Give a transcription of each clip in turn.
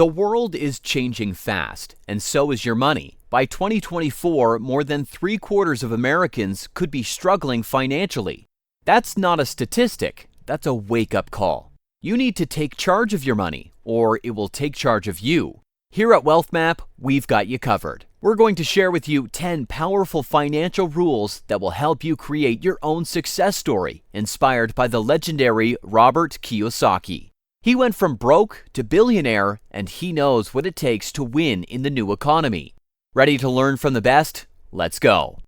The world is changing fast, and so is your money. By 2024, more than 3/4 of Americans could be struggling financially. That's not a statistic, that's a wake-up call. You need to take charge of your money, or it will take charge of you. Here at WealthMap, we've got you covered. We're going to share with you 10 powerful financial rules that will help you create your own success story, inspired by the legendary Robert Kiyosaki. He went from broke to billionaire, and he knows what it takes to win in the new economy. Ready to learn from the best? Let's go.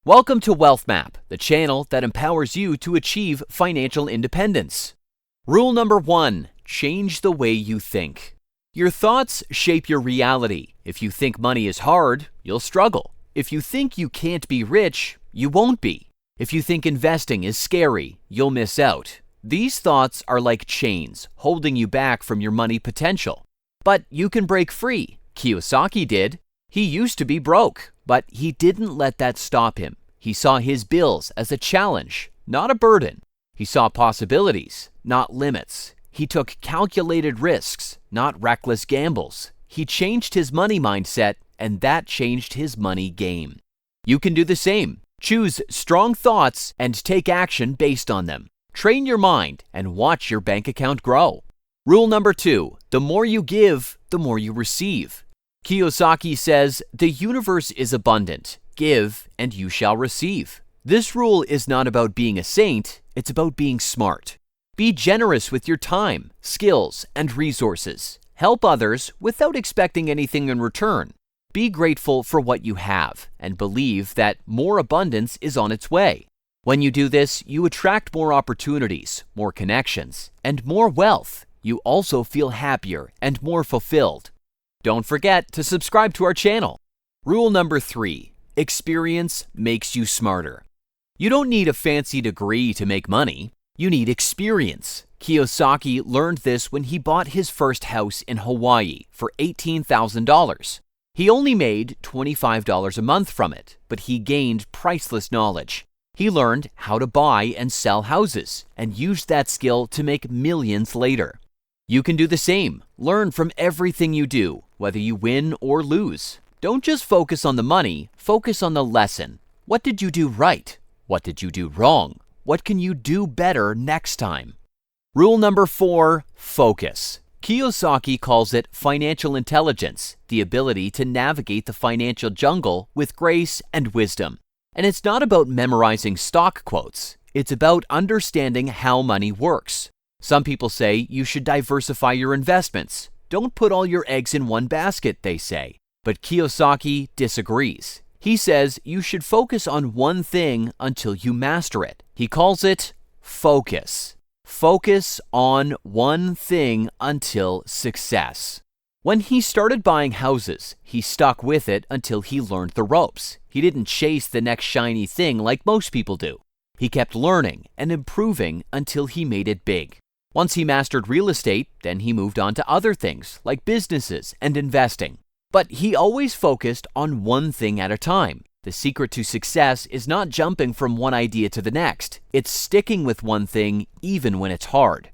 Welcome to WealthMap, the channel that empowers you to achieve financial independence. Rule number 1, change the way you think. Your thoughts shape your reality. If you think money is hard, you'll struggle. If you think you can't be rich, you won't be. If you think investing is scary, you'll miss out. These thoughts are like chains, holding you back from your money potential. But you can break free. Kiyosaki did. He used to be broke, but he didn't let that stop him. He saw his bills as a challenge, not a burden. He saw possibilities, not limits. He took calculated risks, not reckless gambles. He changed his money mindset, and that changed his money game. You can do the same. Choose strong thoughts and take action based on them. Train your mind and watch your bank account grow. Rule number 2, the more you give, the more you receive. Kiyosaki says, the universe is abundant. Give and you shall receive. This rule is not about being a saint, it's about being smart. Be generous with your time, skills, and resources. Help others without expecting anything in return. Be grateful for what you have and believe that more abundance is on its way. When you do this, you attract more opportunities, more connections, and more wealth. You also feel happier and more fulfilled. Don't forget to subscribe to our channel. Rule number 3, experience makes you smarter. You don't need a fancy degree to make money. You need experience. Kiyosaki learned this when he bought his first house in Hawaii for $18,000. He only made $25 a month from it, but he gained priceless knowledge. He learned how to buy and sell houses and used that skill to make millions later. You can do the same. Learn from everything you do, whether you win or lose. Don't just focus on the money, focus on the lesson. What did you do right? What did you do wrong? What can you do better next time? Rule number 4, focus. Kiyosaki calls it financial intelligence, the ability to navigate the financial jungle with grace and wisdom. And it's not about memorizing stock quotes. It's about understanding how money works. Some people say you should diversify your investments. Don't put all your eggs in one basket, they say. But Kiyosaki disagrees. He says you should focus on one thing until you master it. He calls it focus. Focus on one thing until success. When he started buying houses, he stuck with it until he learned the ropes. He didn't chase the next shiny thing like most people do. He kept learning and improving until he made it big. Once he mastered real estate, then he moved on to other things like businesses and investing. But he always focused on one thing at a time. The secret to success is not jumping from one idea to the next. It's sticking with one thing even when it's hard.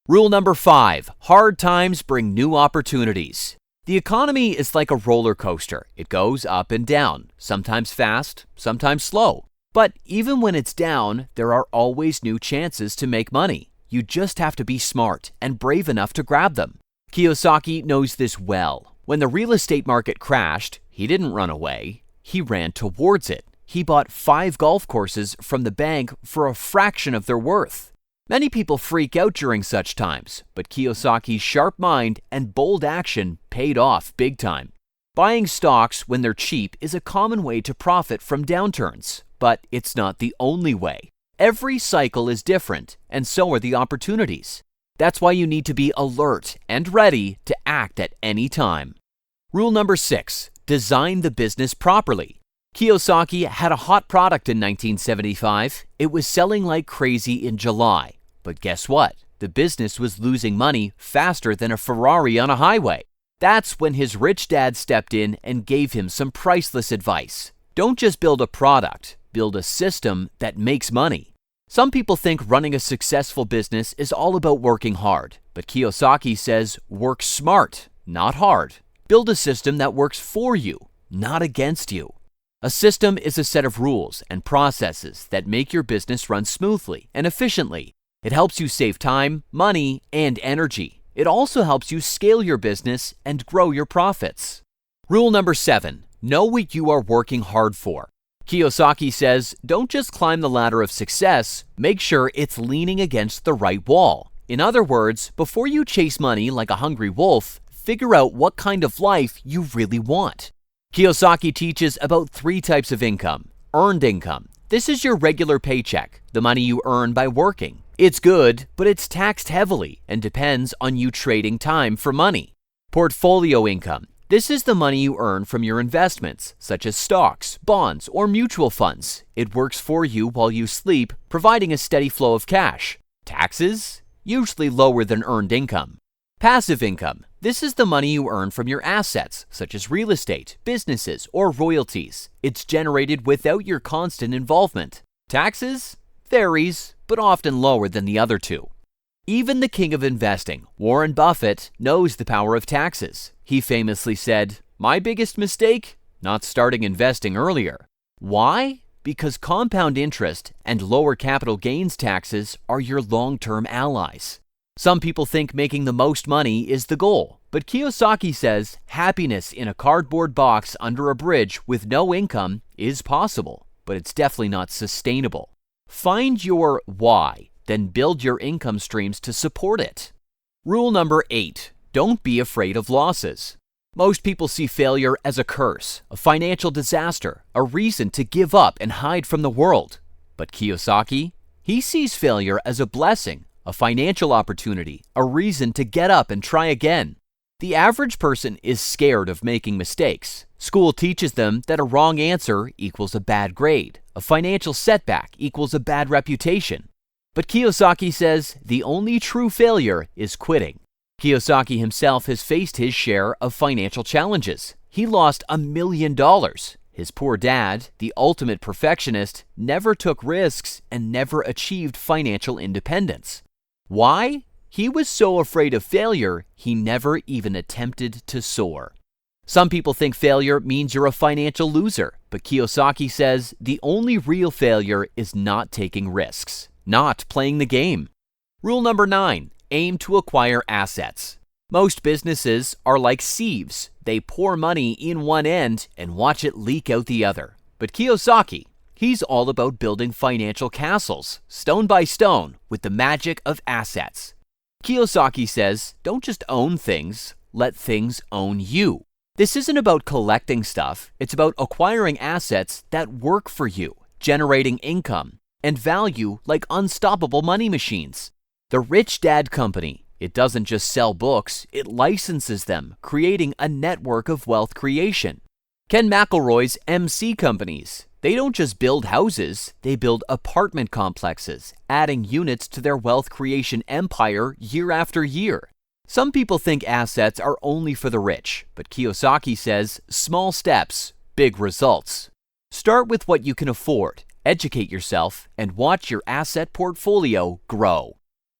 Rule number 5, hard times bring new opportunities. The economy is like a roller coaster. It goes up and down, sometimes fast, sometimes slow. But even when it's down, there are always new chances to make money. You just have to be smart and brave enough to grab them. Kiyosaki knows this well. When the real estate market crashed, he didn't run away. He ran towards it. He bought 5 golf courses from the bank for a fraction of their worth. Many people freak out during such times, but Kiyosaki's sharp mind and bold action paid off big time. Buying stocks when they're cheap is a common way to profit from downturns, but it's not the only way. Every cycle is different, and so are the opportunities. That's why you need to be alert and ready to act at any time. Rule number 6, design the business properly. Kiyosaki had a hot product in 1975. It was selling like crazy in July. But guess what? The business was losing money faster than a Ferrari on a highway. That's when his rich dad stepped in and gave him some priceless advice. Don't just build a product, build a system that makes money. Some people think running a successful business is all about working hard, but Kiyosaki says work smart. not hard. Build a system that works for you, not against you. A system is a set of rules and processes that make your business run smoothly and efficiently. It helps you save time, money, and energy. It also helps you scale your business and grow your profits. Rule number 7, know what you are working hard for. Kiyosaki says, don't just climb the ladder of success, make sure it's leaning against the right wall. In other words, before you chase money like a hungry wolf, figure out what kind of life you really want. Kiyosaki teaches about 3 types of income. Earned income. This is your regular paycheck, the money you earn by working. It's good, but it's taxed heavily and depends on you trading time for money. Portfolio income. This is the money you earn from your investments, such as stocks, bonds, or mutual funds. It works for you while you sleep, providing a steady flow of cash. Taxes? Usually lower than earned income. Passive income. This is the money you earn from your assets, such as real estate, businesses, or royalties. It's generated without your constant involvement. Taxes? Varies, but often lower than the other 2. Even the king of investing, Warren Buffett, knows the power of taxes. He famously said, "My biggest mistake? Not starting investing earlier." Why? Because compound interest and lower capital gains taxes are your long-term allies. Some people think making the most money is the goal, but Kiyosaki says happiness in a cardboard box under a bridge with no income is possible, but it's definitely not sustainable. Find your why, then build your income streams to support it. Rule number 8, don't be afraid of losses. Most people see failure as a curse, a financial disaster, a reason to give up and hide from the world. But Kiyosaki, he sees failure as a blessing, a financial opportunity, a reason to get up and try again. The average person is scared of making mistakes. School teaches them that a wrong answer equals a bad grade. A financial setback equals a bad reputation. But Kiyosaki says the only true failure is quitting. Kiyosaki himself has faced his share of financial challenges. He lost $1 million. His poor dad, the ultimate perfectionist, never took risks and never achieved financial independence. Why? He was so afraid of failure, he never even attempted to soar. Some people think failure means you're a financial loser, but Kiyosaki says the only real failure is not taking risks, not playing the game. Rule number 9, aim to acquire assets. Most businesses are like sieves. They pour money in one end and watch it leak out the other. But Kiyosaki, he's all about building financial castles, stone by stone, with the magic of assets. Kiyosaki says, don't just own things, let things own you. This isn't about collecting stuff, it's about acquiring assets that work for you, generating income and value like unstoppable money machines. The Rich Dad Company, it doesn't just sell books, it licenses them, creating a network of wealth creation. Ken McElroy's MC Companies, they don't just build houses, they build apartment complexes, adding units to their wealth creation empire year after year. Some people think assets are only for the rich, but Kiyosaki says small steps, big results. Start with what you can afford, educate yourself, and watch your asset portfolio grow.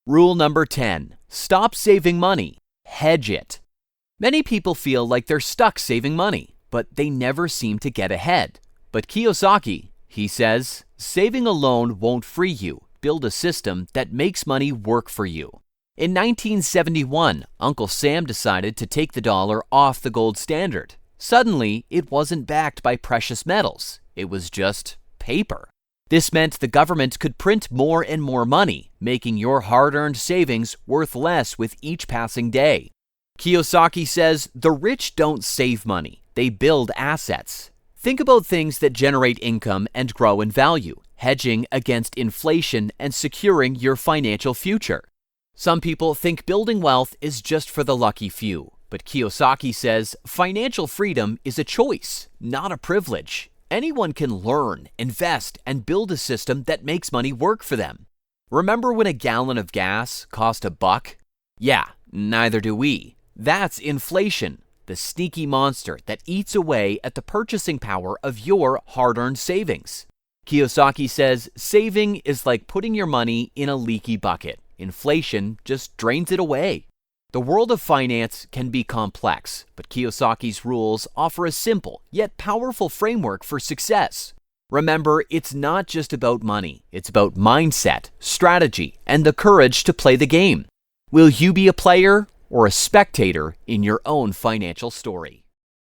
Rule number 10, stop saving money, hedge it. Many people feel like they're stuck saving money, but they never seem to get ahead. But Kiyosaki, he says, saving alone won't free you. Build a system that makes money work for you. In 1971, Uncle Sam decided to take the dollar off the gold standard. Suddenly, it wasn't backed by precious metals. It was just paper. This meant the government could print more and more money, making your hard-earned savings worth less with each passing day. Kiyosaki says the rich don't save money, they build assets. Think about things that generate income and grow in value, hedging against inflation and securing your financial future. Some people think building wealth is just for the lucky few, but Kiyosaki says financial freedom is a choice, not a privilege. Anyone can learn, invest, and build a system that makes money work for them. Remember when a gallon of gas cost $1? Yeah, neither do we. That's inflation, the sneaky monster that eats away at the purchasing power of your hard-earned savings. Kiyosaki says saving is like putting your money in a leaky bucket. Inflation just drains it away. The world of finance can be complex, but Kiyosaki's rules offer a simple yet powerful framework for success. Remember, it's not just about money, it's about mindset, strategy, and the courage to play the game. Will you be a player or a spectator in your own financial story?